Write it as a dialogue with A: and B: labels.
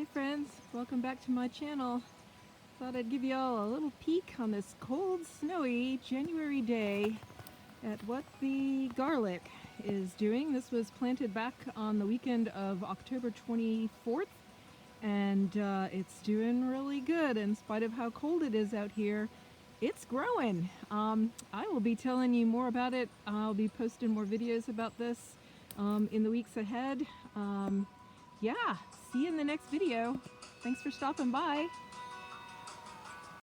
A: Hi friends, welcome back to my channel. Thought I'd give you all a little peek on this cold, snowy January day at what the garlic is doing. This was planted back on the weekend of October 24th, and it's doing really good in spite of how cold it is out here. It's growing. I will be telling you more about it. I'll be posting more videos about this in the weeks ahead. Yeah, see you in the next video. Thanks for stopping by.